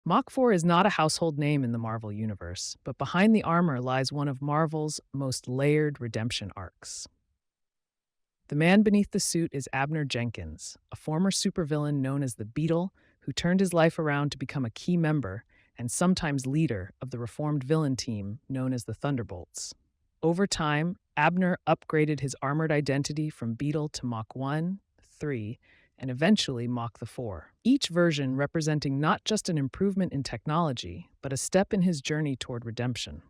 Mach-IV is not a household name in the Marvel Universe, but behind the armor lies one of Marvel's most layered redemption arcs. The man beneath the suit is Abner Jenkins, a former supervillain known as the Beetle, who turned his life around to become a key member and sometimes leader of the reformed villain team known as the Thunderbolts. Over time, Abner upgraded his armored identity from Beetle to Mach-I, III, and eventually Mach-IV, each version representing not just an improvement in technology, but a step in his journey toward redemption.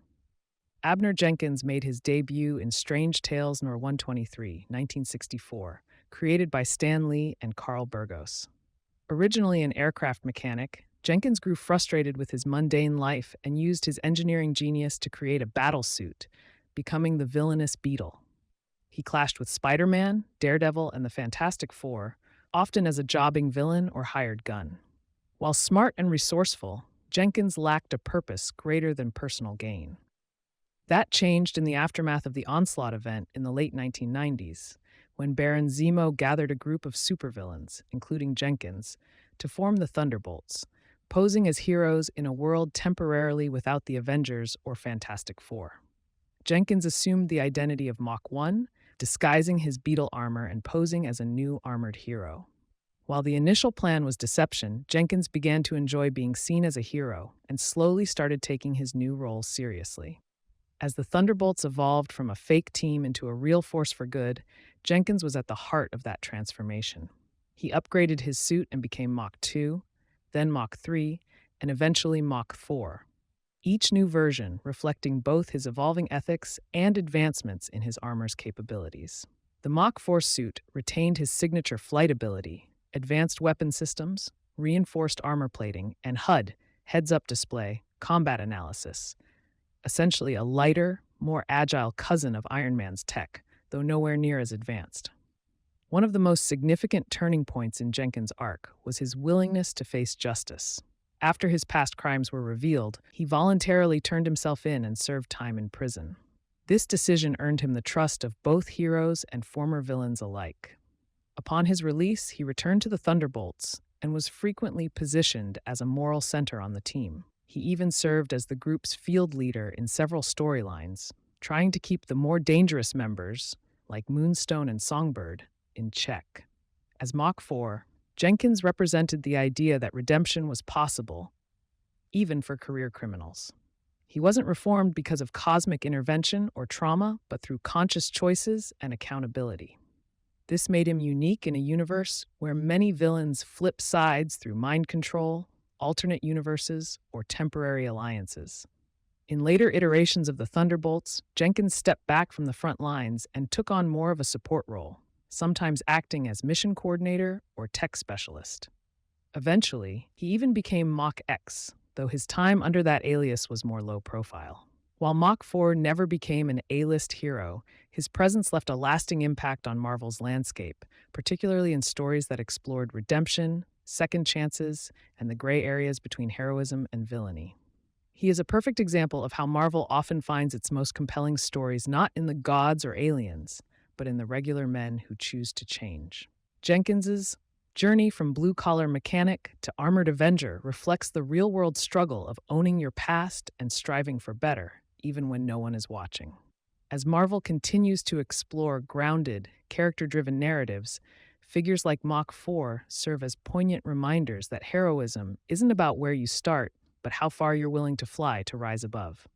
Abner Jenkins made his debut in Strange Tales No. 123, 1964, created by Stan Lee and Carl Burgos. Originally an aircraft mechanic, Jenkins grew frustrated with his mundane life and used his engineering genius to create a battle suit, becoming the villainous Beetle. He clashed with Spider-Man, Daredevil, and the Fantastic Four, often as a jobbing villain or hired gun. While smart and resourceful, Jenkins lacked a purpose greater than personal gain. That changed in the aftermath of the Onslaught event in the late 1990s, when Baron Zemo gathered a group of supervillains, including Jenkins, to form the Thunderbolts, posing as heroes in a world temporarily without the Avengers or Fantastic Four. Jenkins assumed the identity of Mach-I, disguising his Beetle armor and posing as a new armored hero. While the initial plan was deception, Jenkins began to enjoy being seen as a hero and slowly started taking his new role seriously. As the Thunderbolts evolved from a fake team into a real force for good, Jenkins was at the heart of that transformation. He upgraded his suit and became Mach-II, then Mach-III, and eventually Mach-IV, each new version reflecting both his evolving ethics and advancements in his armor's capabilities. The Mach-IV suit retained his signature flight ability, advanced weapon systems, reinforced armor plating, and HUD, heads-up display, combat analysis, essentially a lighter, more agile cousin of Iron Man's tech, though nowhere near as advanced. One of the most significant turning points in Jenkins' arc was his willingness to face justice. After his past crimes were revealed, he voluntarily turned himself in and served time in prison. This decision earned him the trust of both heroes and former villains alike. Upon his release, he returned to the Thunderbolts and was frequently positioned as a moral center on the team. He even served as the group's field leader in several storylines, trying to keep the more dangerous members, like Moonstone and Songbird, in check. As Mach-IV, Jenkins represented the idea that redemption was possible, even for career criminals. He wasn't reformed because of cosmic intervention or trauma, but through conscious choices and accountability. This made him unique in a universe where many villains flip sides through mind control, alternate universes, or temporary alliances. In later iterations of the Thunderbolts, Jenkins stepped back from the front lines and took on more of a support role, sometimes acting as mission coordinator or tech specialist. Eventually, he even became Mach-X, though his time under that alias was more low profile. While Mach-IV never became an A-list hero, his presence left a lasting impact on Marvel's landscape, particularly in stories that explored redemption, second chances, and the gray areas between heroism and villainy. He is a perfect example of how Marvel often finds its most compelling stories not in the gods or aliens, but in the regular men who choose to change. Jenkins's journey from blue-collar mechanic to armored Avenger reflects the real-world struggle of owning your past and striving for better, even when no one is watching. As Marvel continues to explore grounded, character-driven narratives, figures like Mach-IV serve as poignant reminders that heroism isn't about where you start, but how far you're willing to fly to rise above.